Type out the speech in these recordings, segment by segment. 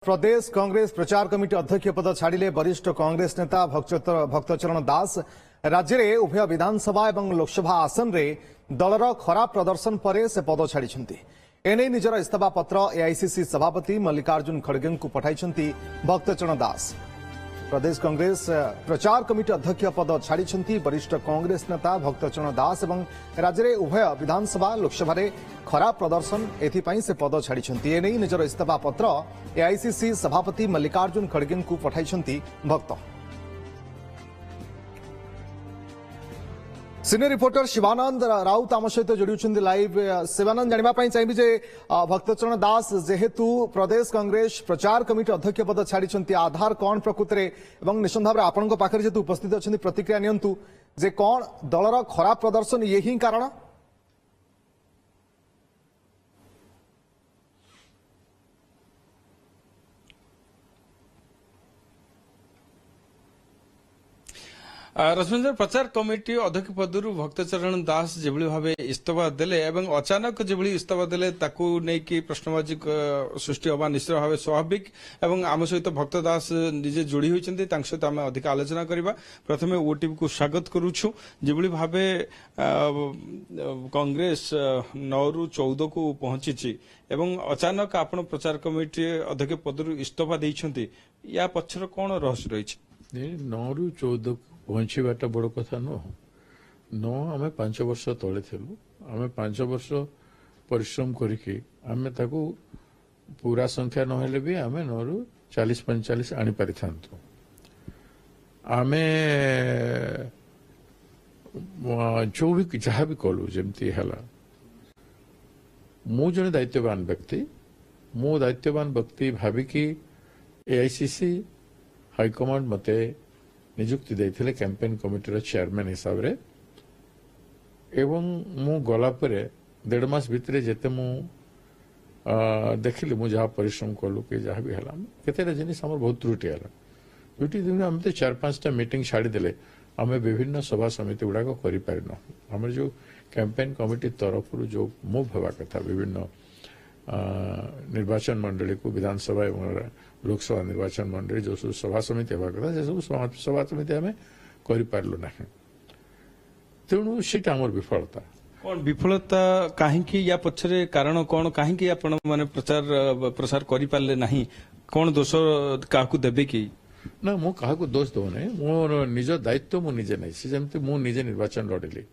प्रदेश कांग्रेस प्रचार कमिटी अध्यक्ष पद छाड़िले वरिष्ठ कांग्रेस नेता भक्तचरण दास। राज्य में उभय विधानसभा और लोकसभा आसन में दलर खराब प्रदर्शन पर से पद छाड़ी एने निजर इस्तीफा पत्र एआईसीसी सभापति मल्लिकार्जुन खड़गे को पठाई भक्तचरण दास। प्रदेश कांग्रेस प्रचार कमिटी अध्यक्ष पद छाड़ी वरिष्ठ कांग्रेस नेता भक्तचरण दास और राज्य में उभय विधानसभा लोकसभा खराब प्रदर्शन एथिपाई से पद छाड़ी एने निजर इस्तीफा पत्र एआईसीसी सभापति मल्लिकार्जुन खड़गे को पठाई भक्त। सीनियर रिपोर्टर शिवानंद राउत आम सहित जोड़ी लाइव। शिवानंद जानापी चाहिए जे भक्तचरण दास जेहेतु प्रदेश कांग्रेस प्रचार कमिटी अध्यक्ष पद छाड़ी आधार कौन प्रकृत में निश्चित भाव आपण पाखे जेहेतु उपस्थित अच्छा प्रतिक्रिया नियंतु जे कौन दलर खराब प्रदर्शन ये ही कारण। रश्मिंदर प्रचार कमिटी अध्यक्ष पदर भक्तचरण दास जो भाव इस्तीफा देले अचानक जो इस्तीफा देले ताकू नहीं प्रश्नवाची सृष्टि हवा निश्चित भाव स्वाभाविक और आम सहित भक्त दास निजे जोड़ी होती सहित आम अधिक आलोचना करवा। प्रथम ओटीवी को स्वागत करुछु जो भाव कांग्रेस 9 ରୁ 14 को पहुंची एवं अचानक आपण प्रचार कमिटी अध्यक्ष पदर इस्तीफा देइछंती या पछर कोन रहस्य रही 9 ରୁ 14 पहुंचवाटा बड़ कथा नुह न आम 5 वर्ष तले थिलु आम 5 वर्ष परिश्रम करके आम ताकू पूरा संख्या नहेले भी आम 9 ରୁ 40-45 आनी पारि थांतु। आम जो भी जहाँ भी कलु जमती है मु जने दायित्ववान व्यक्ति मो दायित्ववान व्यक्ति भाविकी एआईसीसी हाईकमांड मते निजुक्ति देते कैंपेन कमिटी चेयरमैन हिसाब रे एवं मु गला परे 1.5 मास भितर जेते मु देखिली मु जहाँ परिश्रम कलु कि जहाँ भी है केतेटा जिनिस हमर बहुत त्रुटि है त्रुटि दिन आम तो 4-5टा मीटिंग छाड़ीदेले आम विभिन्न सभा समिति गुड़ाक कर आम जो कैंपेन कमिटी तरफ जो मुव हवा कथा विभिन्न निर्वाचन मंडली को विधानसभा एवं लोकसभा निर्वाचन मंडली जो सब सभा समिति हवा कथा से सब सभा समिति आम करपारू ना तेणु सीटा आमर विफलता कौन विफलता कहीं या पछरे कारण कौन कहीं आपण माने प्रसार करि पारले नाही कौन दोष काकू देबे कि ना मु काकू दोष दो नहीं मोर निज दायित्व मु निजे नहीं जमती मु निजे निर्वाचन लड़िली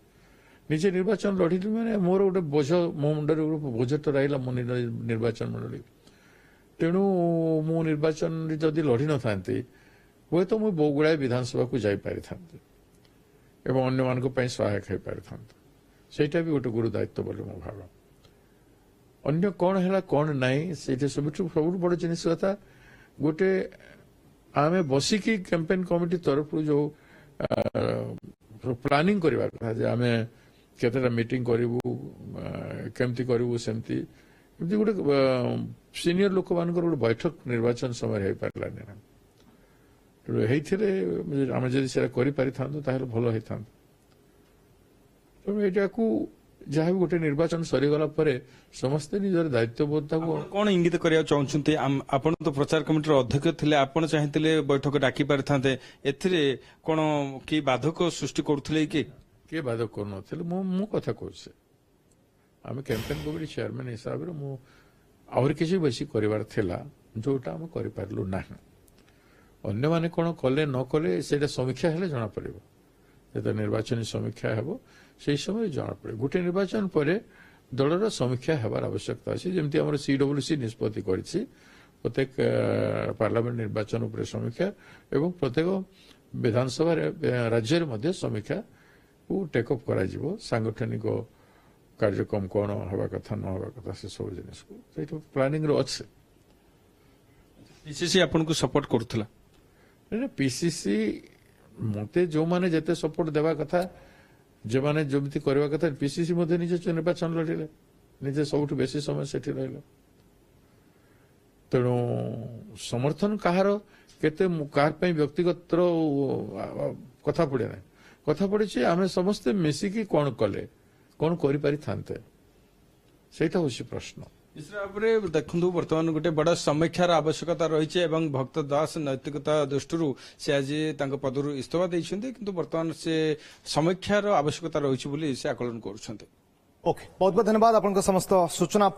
निजे निर्वाचन लड़िली मैंने मोर गोटे बोझ मो मुंडर बोझ तो रहा मो निर्वाचन मंडली तेणु मु निर्वाचन जदि लड़ी न था हुए तो मुझे बहु गुड़ाए विधानसभा को जापारि था एवं अन्य मान सहायक हो पारि था सेटा भी गोटे गुरु दायित्व बोली मो भाव अन्य कौन है कौन नाई से सब बड़ जिनिस कथा गोटे आम बसिकी कैंपेन कमिटी तरफ जो प्लानिंग करवा कथा आम केतेटा मीटिंग करूँ केमती करूँ सेमती गोटे सीनियर लोक मान गोटे बैठक निर्वाचन समय हो पारानी ना तेणु आम जब करें भल होता तेणु यहाँ जहाँ भी गोटे निर्वाचन सरीगला समस्ते निजर दायित्वबोधता कौन इंगित करने चाहते आपण तो प्रचार कमिटी अध्यक्ष थे आपण चाहते बैठक डाकी पारि था एथिरे कौन कि बाधक सृष्टि करुले किए बाधक कर मु कथा कहे आम कैंपेन कमिटी चेयरमैन हिसाब से मु आहुरी किसी बेसी करार जोटा आम करूँ ना अन्य माने कौन कले न कले से समीक्षा हेले जना पड़े जो निर्वाचन समीक्षा हे से समय जना पड़े गोटे निर्वाचन पर दलर समीक्षा हेबार आवश्यकता अच्छी जमी आम CWC निष्पत्ति कर प्रत्येक पार्लियामेंट निर्वाचन उपर समीक्षा एवं प्रत्येक विधानसभा राज्य में समीक्षा को टेकअप कर सांगठनिक कार्यक्रम कौन हवा कथा न हवा कथा से सब जिनिस को प्लानिंग अच्छे पीसीसी आपन को सपोर्ट करथला पीसीसी मते जो माने जते सपोर्ट देवा कथा जे माने जमिति करवा कथा पीसीसी मध्ये निजे निर्वाचन लड़िले निजे सबुठ बेसी समय सेठी रहले तेणु समर्थन कहार केते कार पे व्यक्तिगत कथा पड़े ना कथा पड़े आम समस्ते मिसिकी कौन कले कौन करि पारि थांते सेटा होसी प्रश्न ନିଶ୍ଚିତ ଭାବରେ ଦେଖନ୍ତୁ ବର୍ତ୍ତମାନ ଗୋଟେ ବଡ ସମୀକ୍ଷାର ଆବଶ୍ୟକତା ରହିଛି ଏବଂ ଭକ୍ତ ଦାସ ନୈତିକତା ଦୃଷ୍ଟିରୁ ସେ ଆଜି ତାଙ୍କ ପଦରୁ ଇସ୍ତଫା ଦେଇଛନ୍ତି କିନ୍ତୁ ବର୍ତ୍ତମାନ ସେ ସମୀକ୍ଷାର ଆବଶ୍ୟକତା ରହିଛି ବୋଲି ସେ ଆକଳନ କରୁଛନ୍ତି। ओके बहुत बहुत धन्यवाद आपन समस्त सूचना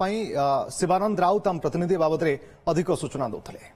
शिवानंद राउत आम प्रतिनिधि बाबद अधिक सूचना दौले।